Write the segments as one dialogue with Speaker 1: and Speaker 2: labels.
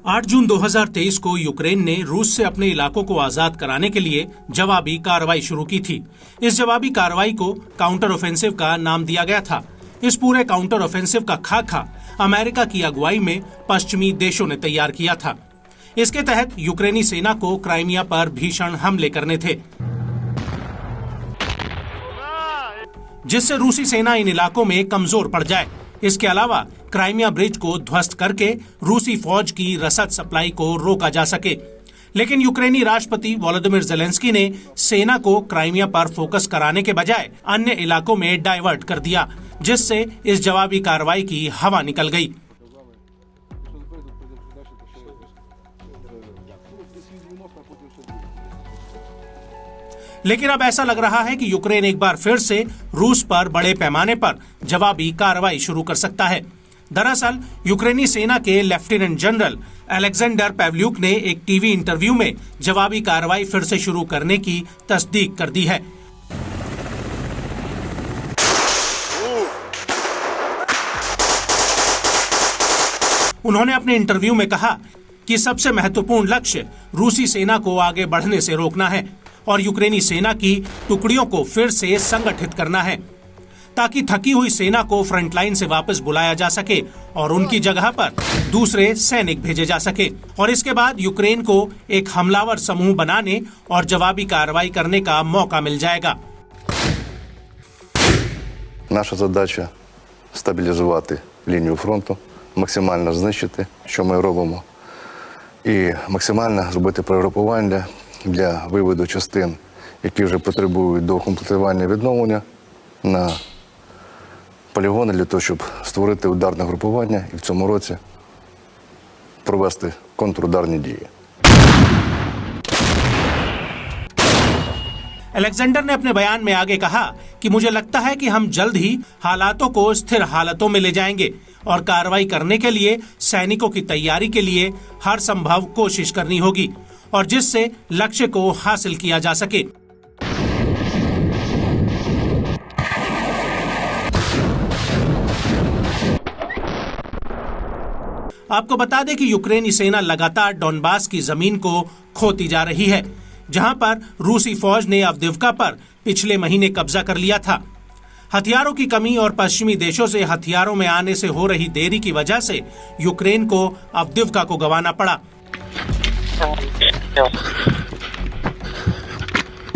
Speaker 1: 8 जून 2023 को यूक्रेन ने रूस से अपने इलाकों को आजाद कराने के लिए जवाबी कार्रवाई शुरू की थी। इस जवाबी कार्रवाई को काउंटर ऑफेंसिव का नाम दिया गया था। इस पूरे काउंटर ऑफेंसिव का खाका अमेरिका की अगुवाई में पश्चिमी देशों ने तैयार किया था। इसके तहत यूक्रेनी सेना को क्राइमिया पर भीषण हमले करने थे, जिससे रूसी सेना इन इलाकों में कमजोर पड़ जाए। इसके अलावा क्राइमिया ब्रिज को ध्वस्त करके रूसी फौज की रसद सप्लाई को रोका जा सके। लेकिन यूक्रेनी राष्ट्रपति वोलोदिमीर ज़ेलेंस्की ने सेना को क्राइमिया पर फोकस कराने के बजाय अन्य इलाकों में डाइवर्ट कर दिया, जिससे इस जवाबी कार्रवाई की हवा निकल गई। लेकिन अब ऐसा लग रहा है कि यूक्रेन एक बार फिर से रूस पर बड़े पैमाने पर जवाबी कार्रवाई शुरू कर सकता है। दरअसल यूक्रेनी सेना के लेफ्टिनेंट जनरल अलेक्जेंडर पाव्लियुक ने एक टीवी इंटरव्यू में जवाबी कार्रवाई फिर से शुरू करने की तस्दीक कर दी है। उन्होंने अपने इंटरव्यू में कहा कि सबसे महत्वपूर्ण लक्ष्य रूसी सेना को आगे बढ़ने से रोकना है और यूक्रेनी सेना की टुकड़ियों को फिर से संगठित करना है, ताकि थकी हुई सेना को फ्रंटलाइन से वापस बुलाया जा सके और उनकी जगह पर दूसरे सैनिक भेजे जा सके। और इसके बाद यूक्रेन को एक हमलावर समूह बनाने और जवाबी कार्रवाई करने का मौका मिल जाएगा।
Speaker 2: Наша задача стабілізувати лінію фронту, максимально знищити, що ми робимо, і максимально зробити перегрупування для виводу частин, які вже потребують доукомплектування і відновлення, на полігони для того, щоб створити ударне групування і в цьому році провести контрударні дії.
Speaker 1: अलेक्जेंडर ने अपने बयान में आगे कहा कि मुझे लगता है कि हम जल्द ही हालातों को स्थिर हालतों में ले जाएंगे और कार्रवाई करने के लिए सैनिकों की तैयारी के लिए हर संभव कोशिश करनी होगी और जिससे लक्ष्य को हासिल किया जा सके। आपको बता दें कि यूक्रेनी सेना लगातार डोनबास की जमीन को खोती जा रही है, जहां पर रूसी फौज ने अवदिव्का पर पिछले महीने कब्जा कर लिया था। हथियारों की कमी और पश्चिमी देशों से हथियारों में आने से हो रही देरी की वजह से यूक्रेन को अवदिव्का को गंवाना पड़ा।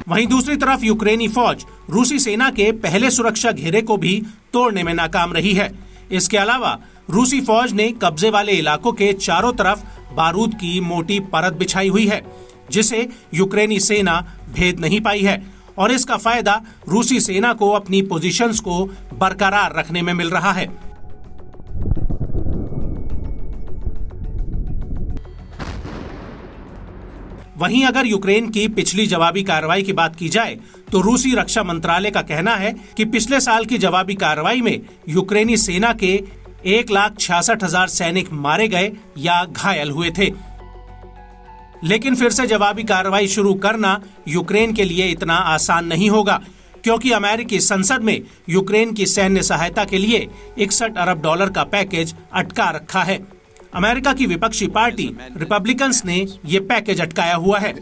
Speaker 1: वहीं दूसरी तरफ यूक्रेनी फौज रूसी सेना के पहले सुरक्षा घेरे को भी तोड़ने में नाकाम रही है। इसके अलावा रूसी फौज ने कब्जे वाले इलाकों के चारों तरफ बारूद की मोटी परत बिछाई हुई है, जिसे यूक्रेनी सेना भेद नहीं पाई है और इसका फायदा रूसी सेना को अपनी पोजीशंस को बरकरार रखने में मिल रहा है। वहीं अगर यूक्रेन की पिछली जवाबी कार्रवाई की बात की जाए तो रूसी रक्षा मंत्रालय का कहना है कि पिछले साल की जवाबी कार्रवाई में यूक्रेनी सेना के 1,66,000 सैनिक मारे गए या घायल हुए थे। लेकिन फिर से जवाबी कार्रवाई शुरू करना यूक्रेन के लिए इतना आसान नहीं होगा, क्योंकि अमेरिकी संसद में यूक्रेन की सैन्य सहायता के लिए $61 अरब का पैकेज अटका रखा है। अमेरिका की विपक्षी पार्टी रिपब्लिकन्स ने ये पैकेज अटकाया हुआ है।